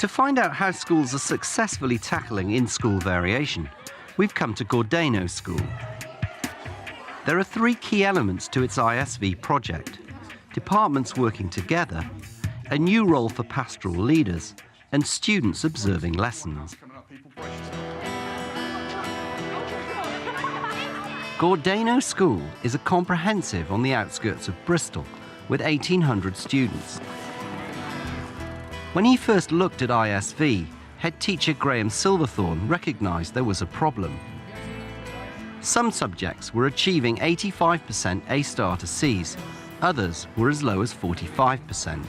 To find out how schools are successfully tackling in-school variation, we've come to Gordano School. There are three key elements to its ISV project: departments working together, a new role for pastoral leaders, and students observing lessons. Gordano School is a comprehensive on the outskirts of Bristol, with 1,800 students. When he first looked at ISV, head teacher Graham Silverthorne recognised there was a problem. Some subjects were achieving 85% A-star to Cs, others were as low as 45%.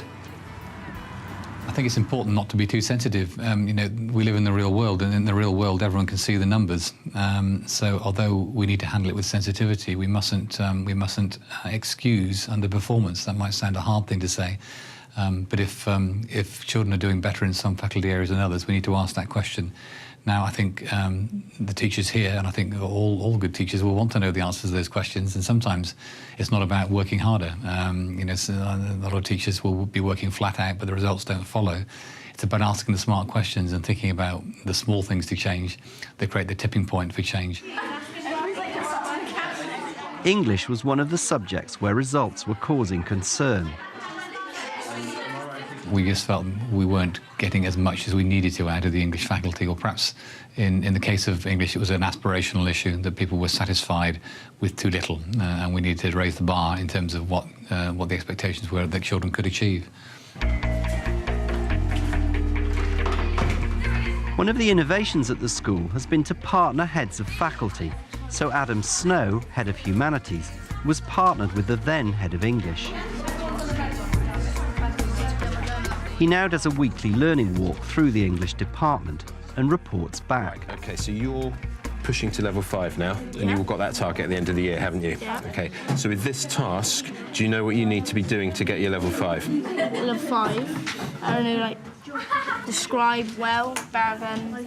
I think it's important not to be too sensitive. You know, we live in the real world, and in the real world, everyone can see the numbers. So, although we need to handle it with sensitivity, we mustn't excuse underperformance. That might sound a hard thing to say, but if children are doing better in some faculty areas than others, we need to ask that question. Now, I think the teachers here, and I think all good teachers, will want to know the answers to those questions, and sometimes it's not about working harder. You know, so a lot of teachers will be working flat out, but the results don't follow. It's about asking the smart questions and thinking about the small things to change that create the tipping point for change. English was one of the subjects where results were causing concern. We just felt we weren't getting as much as we needed to out of the English faculty, or perhaps in the case of English, it was an aspirational issue, that people were satisfied with too little, and we needed to raise the bar in terms of what the expectations were that children could achieve. One of the innovations at the school has been to partner heads of faculty. So Adam Snow, head of humanities, was partnered with the then head of English. He now does a weekly learning walk through the English department and reports back. OK, so you're pushing to level 5 now, and you've got that target at the end of the year, haven't you? Yeah. OK, so with this task, do you know what you need to be doing to get your level 5? Level 5, I don't know, like, describe well, better than...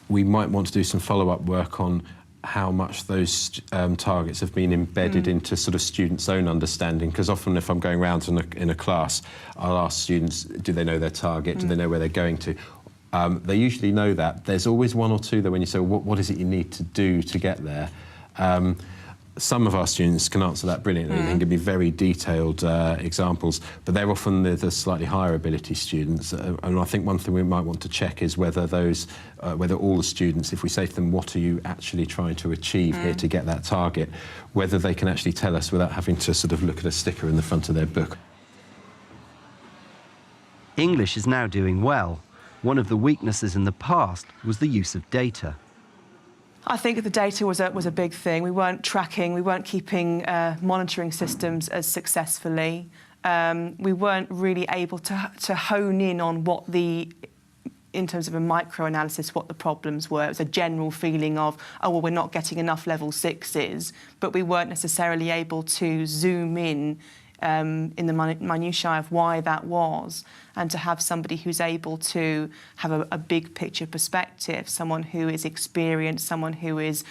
We might want to do some follow-up work on how much those targets have been embedded into sort of students' own understanding, because often if I'm going around in a class, I'll ask students, do they know their target, do they know where they're going to? They usually know that. There's always one or two that when you say, what is it you need to do to get there? Some of our students can answer that brilliantly and give me very detailed examples, but they're often the slightly higher ability students. And I think one thing we might want to check is whether whether all the students, if we say to them, what are you actually trying to achieve here to get that target, whether they can actually tell us without having to sort of look at a sticker in the front of their book. English is now doing well. One of the weaknesses in the past was the use of data. I think the data was a big thing. We weren't tracking, we weren't keeping monitoring systems as successfully. We weren't really able to hone in on in terms of a micro-analysis, what the problems were. It was a general feeling of, oh, well, we're not getting enough level 6s, but we weren't necessarily able to zoom in the minutiae of why that was, and to have somebody who's able to have a big picture perspective, someone who is experienced, someone who is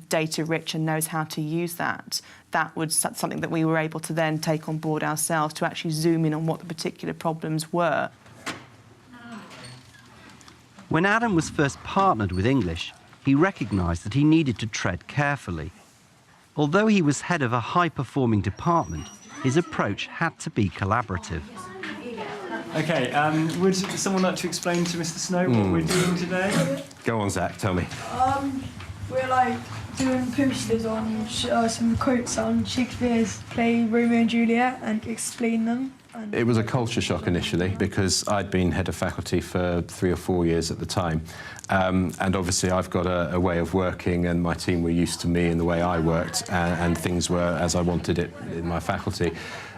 data rich and knows how to use that. That was something that we were able to then take on board ourselves, to actually zoom in on what the particular problems were. When Adam was first partnered with English, he recognised that he needed to tread carefully. Although he was head of a high-performing department, his approach had to be collaborative. OK, would someone like to explain to Mr. Snow what we're doing today? Go on, Zach, tell me. We're like doing posters on some quotes on Shakespeare's play Romeo and Juliet and explain them. It was a culture shock initially, because I'd been head of faculty for 3 or 4 years at the time. And obviously I've got a way of working, and my team were used to me and the way I worked, and things were as I wanted it in my faculty.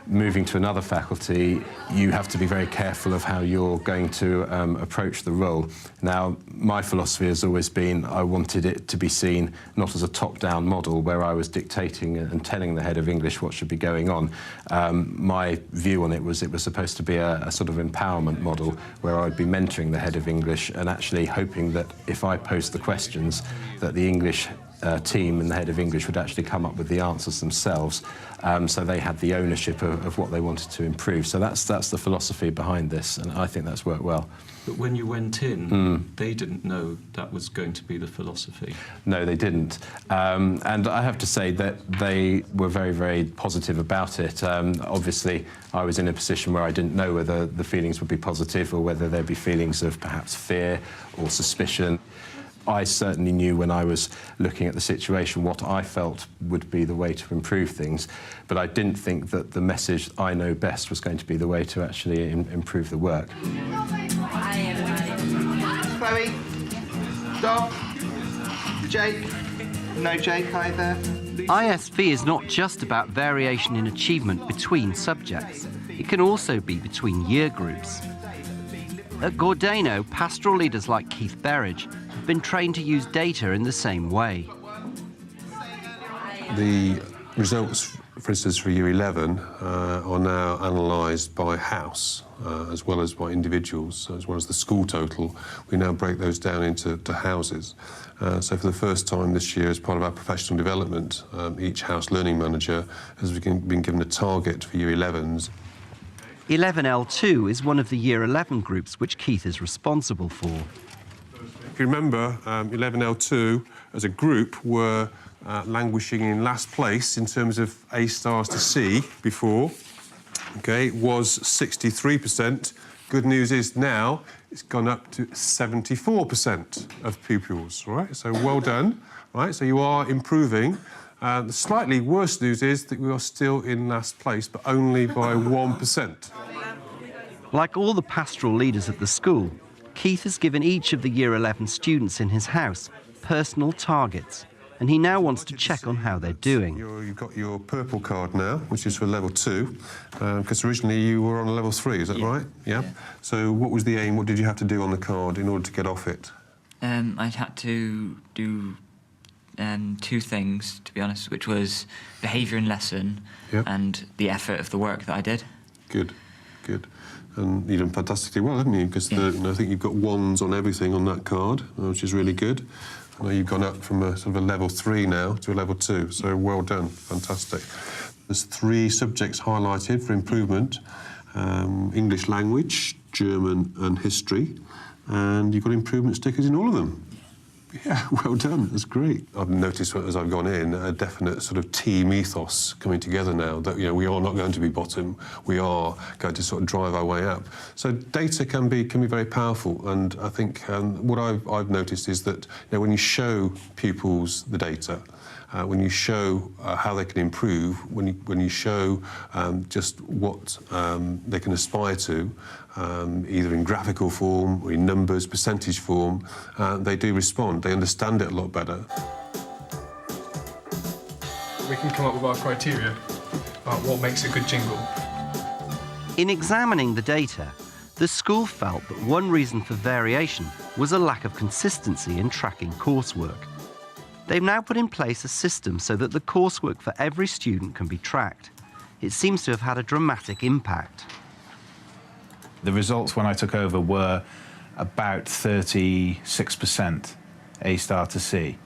Moving to another faculty, you have to be very careful of how you're going to approach the role. Now, my philosophy has always been I wanted it to be seen not as a top-down model where I was dictating and telling the head of English what should be going on. My view on it was supposed to be a sort of empowerment model where I'd be mentoring the head of English and actually hoping that if I posed the questions, that the English team and the head of English would actually come up with the answers themselves, so they had the ownership of what they wanted to improve. So that's the philosophy behind this, and I think that's worked well. But when you went in, they didn't know that was going to be the philosophy. No, they didn't. And I have to say that they were very, very positive about it. Obviously, I was in a position where I didn't know whether the feelings would be positive or whether there'd be feelings of perhaps fear or suspicion. I certainly knew when I was looking at the situation what I felt would be the way to improve things, but I didn't think that the message I know best was going to be the way to actually improve the work. Chloe, Dom, Jake, no Jake either. ISV is not just about variation in achievement between subjects. It can also be between year groups. At Gordano, pastoral leaders like Keith Berridge have been trained to use data in the same way. The results, for instance, for Year 11 are now analysed by house as well as by individuals, as well as the school total. We now break those down into houses. So for the first time this year, as part of our professional development, each house learning manager has been given a target for Year 11s. 11L2 is one of the Year 11 groups which Keith is responsible for. If you remember, 11L2 as a group were languishing in last place in terms of A stars to C before. Okay, it was 63%. Good news is now it's gone up to 74% of pupils, right? So well done, right? So you are improving. The slightly worse news is that we are still in last place, but only by 1%. Like all the pastoral leaders at the school, Keith has given each of the Year 11 students in his house personal targets, and he now wants to check on how they're doing. You've got your purple card now, which is for level 2, because originally you were on a level 3, is that right? Yeah. So what was the aim? What did you have to do on the card in order to get off it? I had to do 2 things, to be honest, which was behaviour in lesson and the effort of the work that I did. Good, good. And you've done fantastically well, haven't you? Because I think you've got 1s on everything on that card, which is really good. I know you've gone up from a sort of a level 3 now to a level 2, so well done, fantastic. There's 3 subjects highlighted for improvement: English language, German and history, and you've got improvement stickers in all of them. Yeah, well done, that's great. I've noticed as I've gone in a definite sort of team ethos coming together now, that, you know, we are not going to be bottom, we are going to sort of drive our way up. So data can be very powerful, and I think what I've noticed is that, you know, when you show pupils the data, when you show how they can improve, when you show just what they can aspire to, either in graphical form or in numbers, percentage form, they do respond. They understand it a lot better. We can come up with our criteria about what makes a good jingle. In examining the data, the school felt that one reason for variation was a lack of consistency in tracking coursework. They've now put in place a system so that the coursework for every student can be tracked. It seems to have had a dramatic impact. The results when I took over were about 36% A star to C.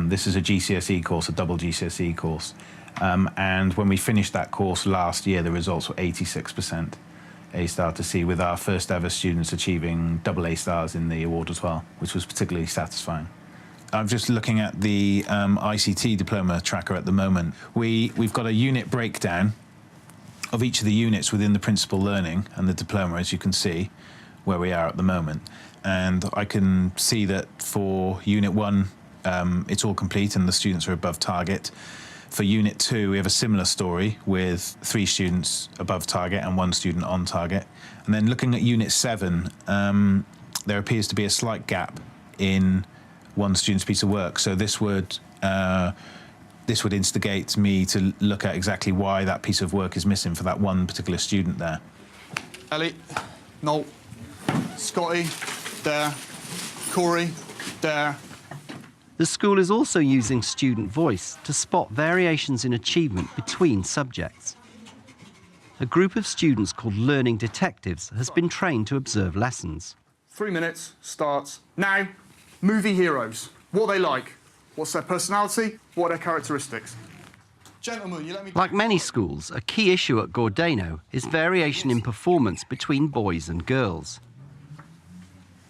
This is a GCSE course, a double GCSE course. And when we finished that course last year, the results were 86% A star to C, with our first ever students achieving double A stars in the award as well, which was particularly satisfying. I'm just looking at the ICT diploma tracker at the moment. We've got a unit breakdown of each of the units within the principal learning and the diploma, as you can see, where we are at the moment. And I can see that for Unit 1, it's all complete and the students are above target. For Unit 2, we have a similar story with 3 students above target and 1 student on target. And then looking at Unit 7, there appears to be a slight gap in 1 student's piece of work. So this would instigate me to look at exactly why that piece of work is missing for that 1 particular student there. Ellie, Noel, Scotty, there, Corey, there. The school is also using student voice to spot variations in achievement between subjects. A group of students called Learning Detectives has been trained to observe lessons. 3 minutes, starts now. Movie heroes, what they like. What's their personality? What are their characteristics? Gentlemen, you let me... Like many schools, a key issue at Gordeno is variation in performance between boys and girls.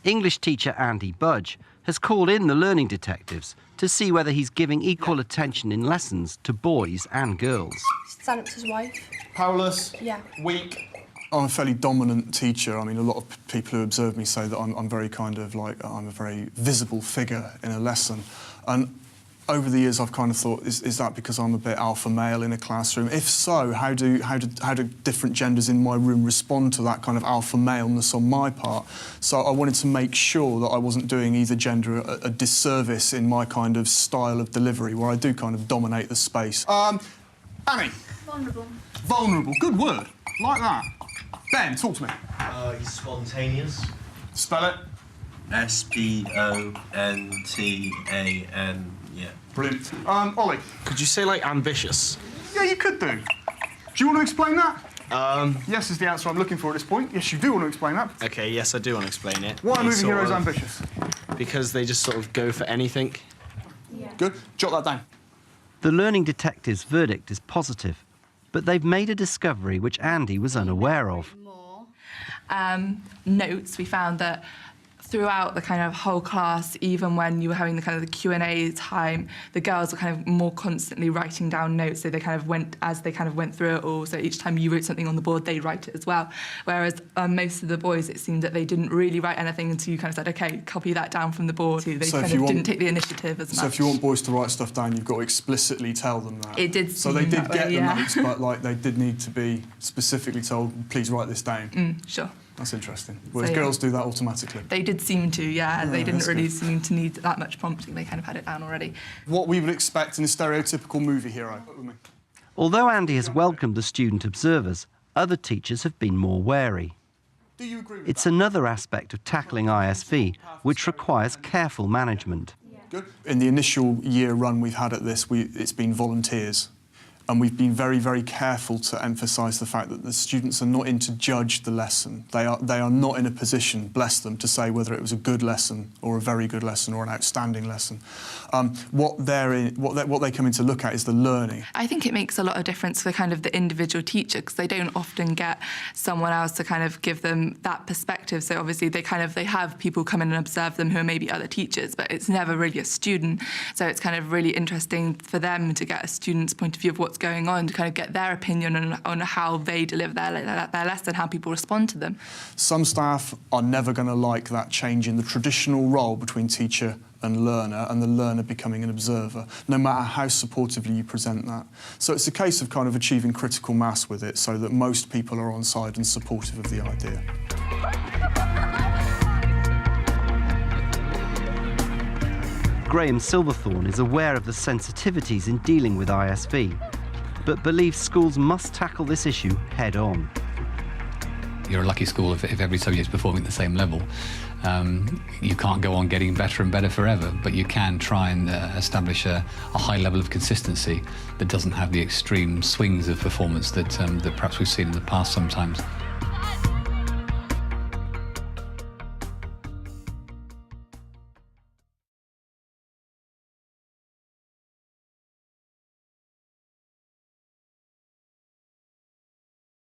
English teacher Andy Budge has called in the learning detectives to see whether he's giving equal attention in lessons to boys and girls. Stand up to his wife. Powerless? Yeah. Weak? I'm a fairly dominant teacher. I mean, a lot of people who observe me say that I'm very kind of like, I'm a very visible figure in a lesson. And over the years, I've kind of thought, is that because I'm a bit alpha male in a classroom? If so, how do different genders in my room respond to that kind of alpha maleness on my part? So I wanted to make sure that I wasn't doing either gender a disservice in my kind of style of delivery, where I do kind of dominate the space. Annie? Vulnerable. Vulnerable, good word. Like that. Ben, talk to me. He's spontaneous. Spell it. S-P-O-N-T-A-N, yeah. Brilliant. Ollie? Could you say, like, ambitious? Yeah, you could do. Do you want to explain that? Yes is the answer I'm looking for at this point. Yes, you do want to explain that. OK, yes, I do want to explain it. Why are movie heroes ambitious? Because they just sort of go for anything. Yeah. Good. Jot that down. The learning detectives' verdict is positive, but they've made a discovery which Andy was unaware of. Notes, we found that throughout the kind of whole class, even when you were having the kind of the Q&A time, the girls were kind of more constantly writing down notes. So they kind of went through it all. So each time you wrote something on the board, they write it as well. Whereas most of the boys, it seemed that they didn't really write anything until you kind of said, OK, copy that down from the board. They so kind of didn't take the initiative as much. So if you want boys to write stuff down, you've got to explicitly tell them that. It did. So they did get the notes, but like they did need to be specifically told, please write this down. Sure. That's interesting. Whereas girls do that automatically. They did seem to, yeah. Oh, they didn't really seem to need that much prompting. They kind of had it down already. What we would expect in a stereotypical movie hero. Although Andy has welcomed the student observers, other teachers have been more wary. Do you agree with It's another aspect of tackling ISV which requires careful management. Good. In the initial year run we've had at this, it's been volunteers. And we've been very, very careful to emphasise the fact that the students are not in to judge the lesson. They are not in a position, bless them, to say whether it was a good lesson or a very good lesson or an outstanding lesson. What they come in to look at is the learning. I think it makes a lot of difference for kind of the individual teacher, because they don't often get someone else to kind of give them that perspective. So obviously they have people come in and observe them who are maybe other teachers, but it's never really a student. So it's kind of really interesting for them to get a student's point of view of what's going on, to kind of get their opinion on how they deliver their lesson, how people respond to them. Some staff are never going to like that change in the traditional role between teacher and the learner becoming an observer, no matter how supportively you present that. So it's a case of kind of achieving critical mass with it so that most people are on side and supportive of the idea. Graham Silverthorne is aware of the sensitivities in dealing with ISV, but believes schools must tackle this issue head-on. You're a lucky school if every subject is performing at the same level. You can't go on getting better and better forever, but you can try and establish a high level of consistency that doesn't have the extreme swings of performance that perhaps we've seen in the past sometimes.